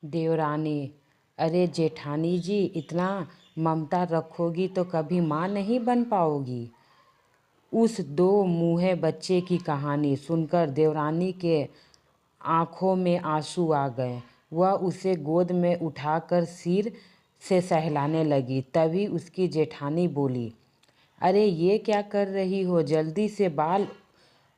देवरानी: अरे जेठानी जी, इतना ममता रखोगी तो कभी माँ नहीं बन पाओगी। उस दो मुँहे बच्चे की कहानी सुनकर देवरानी के आंखों में आंसू आ गए। वह उसे गोद में उठाकर सिर से सहलाने लगी। तभी उसकी जेठानी बोली, अरे ये क्या कर रही हो, जल्दी से बाल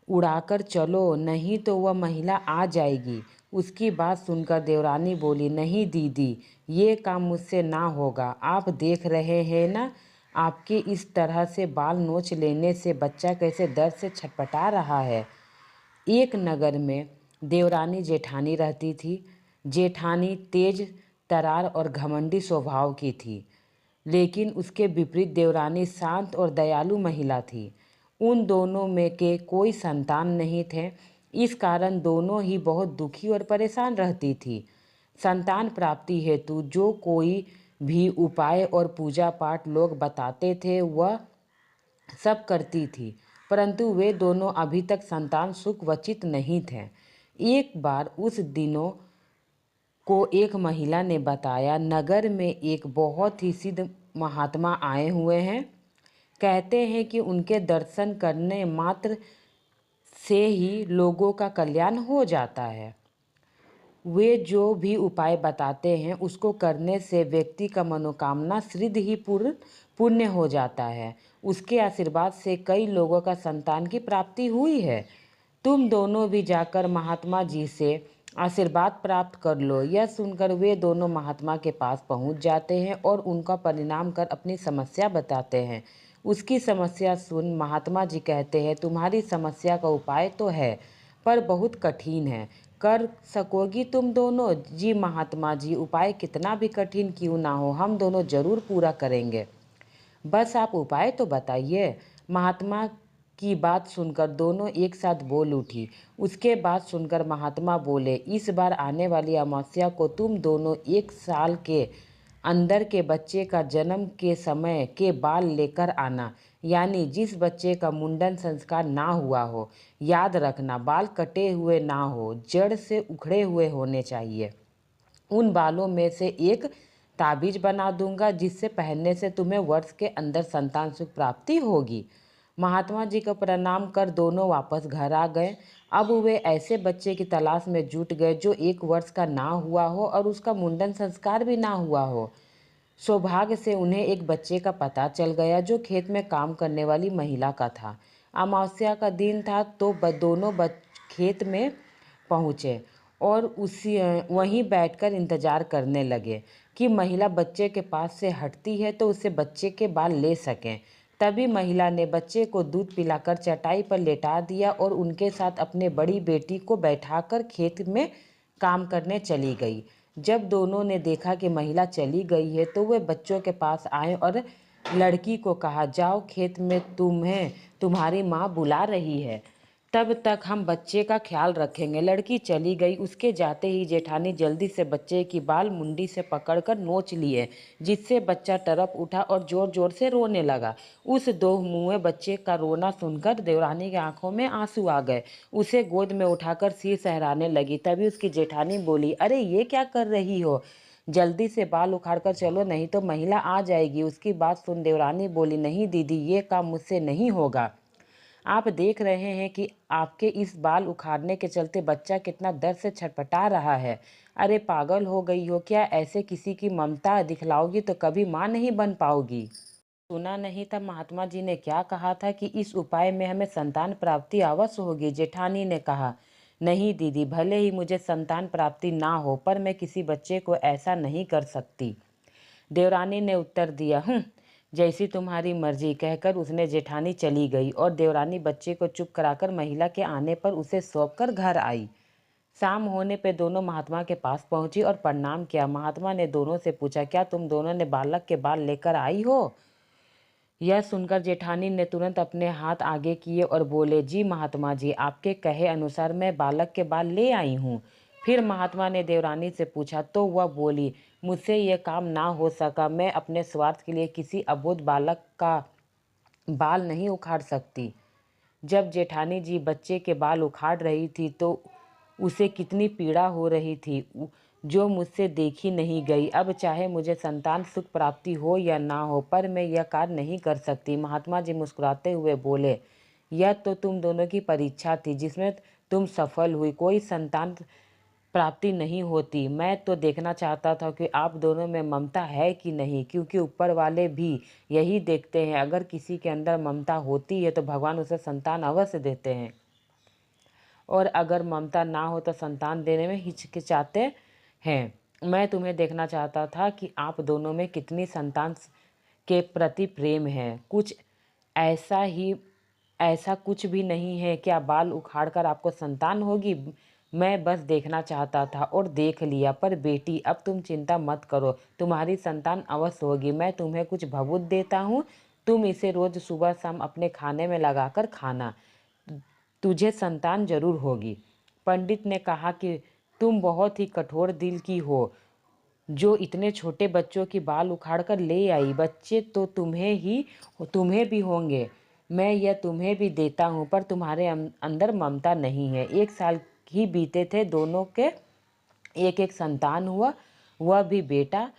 उड़ाकर चलो, नहीं तो वह महिला आ जाएगी। उसकी बात सुनकर देवरानी बोली, नहीं दीदी, ये काम मुझसे ना होगा। आप देख रहे हैं ना, आपके इस तरह से बाल नोच लेने से बच्चा कैसे दर्द से छटपटा रहा है। एक नगर में देवरानी जेठानी रहती थी। जेठानी तेज तरार और घमंडी स्वभाव की थी, लेकिन उसके विपरीत देवरानी शांत और दयालु महिला थी। उन दोनों में के कोई संतान नहीं थे। इस कारण दोनों ही बहुत दुखी और परेशान रहती थी। संतान प्राप्ति हेतु जो कोई भी उपाय और पूजा पाठ लोग बताते थे वह सब करती थी, परंतु वे दोनों अभी तक संतान सुख वचित नहीं थे। एक बार उस दिनों को एक महिला ने बताया, नगर में एक बहुत ही सिद्ध महात्मा आए हुए हैं। कहते हैं कि उनके दर्शन करने मात्र से ही लोगों का कल्याण हो जाता है। वे जो भी उपाय बताते हैं उसको करने से व्यक्ति का मनोकामना सिद्ध ही पुण्य हो जाता है। उसके आशीर्वाद से कई लोगों का संतान की प्राप्ति हुई है। तुम दोनों भी जाकर महात्मा जी से आशीर्वाद प्राप्त कर लो। यह सुनकर वे दोनों महात्मा के पास पहुंच जाते हैं और उनका परिणाम कर अपनी समस्या बताते हैं। उसकी समस्या सुन महात्मा जी कहते हैं, तुम्हारी समस्या का उपाय तो है, पर बहुत कठिन है। कर सकोगी तुम दोनों? जी महात्मा जी, उपाय कितना भी कठिन क्यों ना हो, हम दोनों जरूर पूरा करेंगे। बस आप उपाय तो बताइए। महात्मा की बात सुनकर दोनों एक साथ बोल उठी। उसके बाद सुनकर महात्मा बोले, इस बार आने वाली अमावस्या को तुम दोनों 1 साल के अंदर के बच्चे का जन्म के समय के बाल लेकर आना, यानी जिस बच्चे का मुंडन संस्कार ना हुआ हो। याद रखना, बाल कटे हुए ना हो, जड़ से उखड़े हुए होने चाहिए। उन बालों में से एक ताबीज बना दूंगा, जिससे पहनने से तुम्हें वर्ष के अंदर संतान सुख प्राप्ति होगी। महात्मा जी को प्रणाम कर दोनों वापस घर आ गए। अब वे ऐसे बच्चे की तलाश में जुट गए जो 1 वर्ष का ना हुआ हो और उसका मुंडन संस्कार भी ना हुआ हो। सौभाग्य से उन्हें एक बच्चे का पता चल गया जो खेत में काम करने वाली महिला का था। अमावस्या का दिन था तो दोनों खेत में पहुँचे और उसी वहीं बैठकर इंतजार करने लगे कि महिला बच्चे के पास से हटती है तो उससे बच्चे के बाल ले सकें। तभी महिला ने बच्चे को दूध पिलाकर चटाई पर लेटा दिया और उनके साथ अपने बड़ी बेटी को बैठाकर खेत में काम करने चली गई। जब दोनों ने देखा कि महिला चली गई है तो वे बच्चों के पास आए और लड़की को कहा, जाओ खेत में, तुम्हें तुम्हारी माँ बुला रही है, तब तक हम बच्चे का ख्याल रखेंगे। लड़की चली गई। उसके जाते ही जेठानी जल्दी से बच्चे की बाल मुंडी से पकड़कर नोच लिए, जिससे बच्चा तड़प उठा और जोर जोर से रोने लगा। उस दो मुँहे बच्चे का रोना सुनकर देवरानी की आंखों में आंसू आ गए। उसे गोद में उठाकर सिर सहराने लगी। तभी उसकी जेठानी बोली, अरे ये क्या कर रही हो, जल्दी से बाल उखाड़ कर चलो, नहीं तो महिला आ जाएगी। उसकी बात सुन देवरानी बोली, नहीं दीदी, ये काम मुझसे नहीं होगा। आप देख रहे हैं कि आपके इस बाल उखाड़ने के चलते बच्चा कितना दर्द से छटपटा रहा है। अरे पागल हो गई हो क्या? ऐसे किसी की ममता दिखलाओगी तो कभी माँ नहीं बन पाओगी। सुना नहीं था महात्मा जी ने क्या कहा था कि इस उपाय में हमें संतान प्राप्ति अवश्य होगी। जेठानी ने कहा, नहीं दीदी, भले ही मुझे संतान प्राप्ति ना हो, पर मैं किसी बच्चे को ऐसा नहीं कर सकती। देवरानी ने उत्तर दिया, जैसी तुम्हारी मर्जी, कहकर उसने जेठानी चली गई और देवरानी बच्चे को चुप कराकर महिला के आने पर उसे सौंपकर घर आई। शाम होने पे दोनों महात्मा के पास पहुंची और प्रणाम किया। महात्मा ने दोनों से पूछा, क्या तुम दोनों ने बालक के बाल लेकर आई हो? यह सुनकर जेठानी ने तुरंत अपने हाथ आगे किए और बोले, जी महात्मा जी, आपके कहे अनुसार मैं बालक के बाल ले आई हूँ। फिर महात्मा ने देवरानी से पूछा तो वह बोली, मुझसे यह काम ना हो सका। मैं अपने स्वार्थ के लिए किसी अबोध बालक का बाल नहीं उखाड़ सकती। जब जेठानी जी बच्चे के बाल उखाड़ रही थी तो उसे कितनी पीड़ा हो रही थी। जो मुझसे देखी नहीं गई। अब चाहे मुझे संतान सुख प्राप्ति हो या ना हो, पर मैं यह कार्य नहीं कर सकती। महात्मा जी मुस्कुराते हुए बोले, यह तो तुम दोनों की परीक्षा थी जिसमें तुम सफल हुई। कोई संतान प्राप्ति नहीं होती। मैं तो देखना चाहता था कि आप दोनों में ममता है कि नहीं, क्योंकि ऊपर वाले भी यही देखते हैं। अगर किसी के अंदर ममता होती है तो भगवान उसे संतान अवश्य देते हैं, और अगर ममता ना हो तो संतान देने में हिचकिचाते हैं। मैं तुम्हें देखना चाहता था कि आप दोनों में कितनी संतान के प्रति प्रेम है। कुछ ऐसा ही ऐसा कुछ भी नहीं है। क्या बाल उखाड़कर आपको संतान होगी? मैं बस देखना चाहता था और देख लिया। पर बेटी, अब तुम चिंता मत करो, तुम्हारी संतान अवश्य होगी। मैं तुम्हें कुछ भभूत देता हूँ, तुम इसे रोज सुबह शाम अपने खाने में लगाकर खाना, तुझे संतान जरूर होगी। पंडित ने कहा कि तुम बहुत ही कठोर दिल की हो, जो इतने छोटे बच्चों की बाल उखाड़ कर ले आई। बच्चे तो तुम्हें भी होंगे, मैं यह तुम्हें भी देता हूँ, पर तुम्हारे अंदर ममता नहीं है। 1 साल ही बीते थे, दोनों के एक एक संतान हुआ, वह भी बेटा।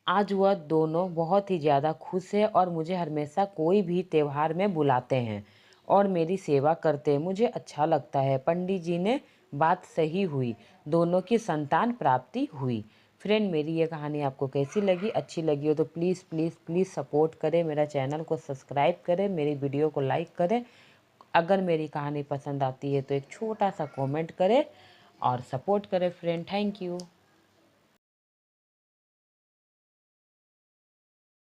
आज वह दोनों बहुत ही ज़्यादा खुश है और मुझे हमेशा कोई भी त्यौहार में बुलाते हैं और मेरी सेवा करते हैं। मुझे अच्छा लगता है। पंडित जी ने बात सही हुई, दोनों की संतान प्राप्ति हुई। फ्रेंड, मेरी ये कहानी आपको कैसी लगी? अच्छी लगी हो तो प्लीज़ प्लीज़ प्लीज़ सपोर्ट करें, मेरा चैनल को सब्सक्राइब करें, मेरी वीडियो को लाइक करें। अगर मेरी कहानी पसंद आती है तो एक छोटा सा कमेंट करें और सपोर्ट करें फ्रेंड। Thank you.